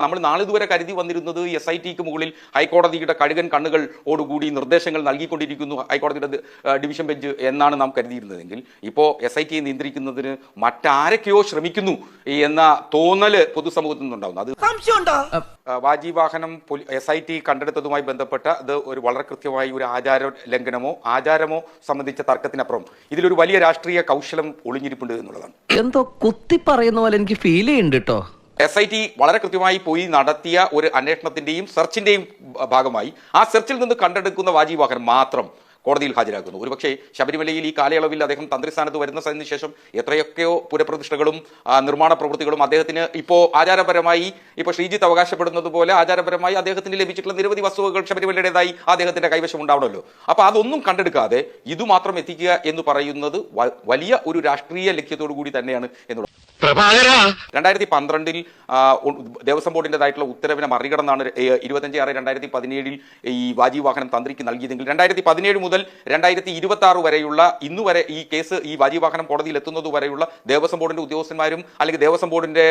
നമ്മൾ നാളിതുവരെ കരുതി വന്നിരുന്നത് SITക്ക് മുകളിൽ ഹൈക്കോടതിയുടെ കഴുകൻ കണ്ണുകളോടുകൂടി നിർദ്ദേശങ്ങൾ നൽകിക്കൊണ്ടിരിക്കുന്നു ഹൈക്കോടതിയുടെ ഡിവിഷൻ ബെഞ്ച് എന്നാണ് നാം കരുതിയിരുന്നതെങ്കിൽ ഇപ്പോൾ SITയെ നിയന്ത്രിക്കുന്നതിന് മറ്റാരൊക്കെയോ ശ്രമിക്കുന്നു എന്ന തോന്നല് പൊതുസമൂഹത്തിൽ നിന്നുണ്ടാവുന്നു. അത് വാജീവാഹനം SIT കണ്ടെടുത്തതുമായി ബന്ധപ്പെട്ട അത് ഒരു വളരെ കൃത്യമായി ഒരു ആചാരമോ സംബന്ധിച്ച തർക്കത്തിനപ്പുറം ഇതിലൊരു വലിയ രാഷ്ട്രീയ കൗശലം ഒളിഞ്ഞിരിപ്പുണ്ട് എന്നുള്ളതാണ്. എന്തോ കുത്തി പറയുന്ന പോലെ എനിക്ക് ഫീൽ ചെയ്യുന്നുണ്ട് കേട്ടോ. SIT വളരെ കൃത്യമായി പോയി നടത്തിയ ഒരു അന്വേഷണത്തിന്റെയും സെർച്ചിന്റെയും ഭാഗമായി ആ സെർച്ചിൽ നിന്ന് കണ്ടെടുക്കുന്ന വാജീവാഹനം മാത്രം കോടതിയിൽ ഹാജരാക്കുന്നു. ഒരുപക്ഷെ ശബരിമലയിൽ ഈ കാലയളവിൽ അദ്ദേഹം തന്ത്രിസ്ഥാനത്ത് വരുന്നതിന് ശേഷം എത്രയൊക്കെയോ പുനഃപ്രതിഷ്ഠകളും നിർമ്മാണ പ്രവൃത്തികളും അദ്ദേഹത്തിന് ഇപ്പോൾ ആചാരപരമായി ഇപ്പോൾ ശ്രീജിത്ത് അവകാശപ്പെടുന്നത് പോലെ ആചാരപരമായി അദ്ദേഹത്തിന് ലഭിച്ചിട്ടുള്ള നിരവധി വസ്തുവകൾ ശബരിമലയുടേതായി അദ്ദേഹത്തിന്റെ കൈവശം ഉണ്ടാവണമല്ലോ. അപ്പൊ അതൊന്നും കണ്ടെടുക്കാതെ ഇതുമാത്രം എത്തിക്കുക എന്ന് പറയുന്നത് വലിയ ഒരു രാഷ്ട്രീയ ലക്ഷ്യത്തോടു കൂടി തന്നെയാണ് എന്നുള്ളത്. 2012 ദേവസ്വം ബോർഡിൻ്റെതായിട്ടുള്ള ഉത്തരവിനെ മറികടന്നാണ് 25/6/2017 ഈ വാജീവാഹനം തന്ത്രിക്ക് നൽകിയതെങ്കിൽ 2017 മുതൽ 2026 വരെയുള്ള ഇന്നുവരെ ഈ കേസ് ഈ വാജീവാഹനം കോടതിയിൽ എത്തുന്നത് വരെയുള്ള ദേവസ്വം ബോർഡിന്റെ ഉദ്യോഗസ്ഥന്മാരും അല്ലെങ്കിൽ ദേവസ്വം ബോർഡിന്റെ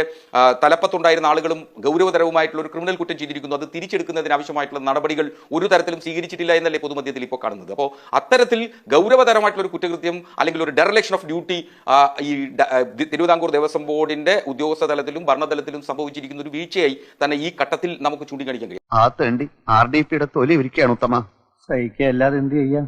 തലപ്പത്തുണ്ടായിരുന്ന ആളുകളും ഗൗരവതരവുമായിട്ടുള്ള ഒരു ക്രിമിനൽ കുറ്റം ചെയ്തിരിക്കുന്നു. അത് തിരിച്ചെടുക്കുന്നതിന് ആവശ്യമായിട്ടുള്ള നടപടികൾ ഒരു തരത്തിലും സ്വീകരിച്ചിട്ടില്ല എന്നല്ലേ പൊതുമധ്യത്തിൽ ഇപ്പോൾ കാണുന്നത്. അപ്പോൾ അത്തരത്തിൽ ഗൗരവതരമായിട്ടുള്ള ഒരു കുറ്റകൃത്യം അല്ലെങ്കിൽ ഒരു ഡെറലേഷൻ ഓഫ് ഡ്യൂട്ടി ഈ തിരുവിതാംകൂർ ദേവസ്വം ബോർഡിന്റെ ഉദ്യോഗസ്ഥ തലത്തിലും ഭരണതലത്തിലും സംഭവിച്ചിരിക്കുന്ന ഒരു വീഴ്ചയായി തന്നെ ഈ ഘട്ടത്തിൽ നമുക്ക് ചൂണ്ടിക്കാണിക്കാൻ കഴിയും. RDPയുടെ തൊലി ഇരിക്കുകയാണ് ഉത്തമ. സഹിക്കുക അല്ലാതെ എന്ത് ചെയ്യാം.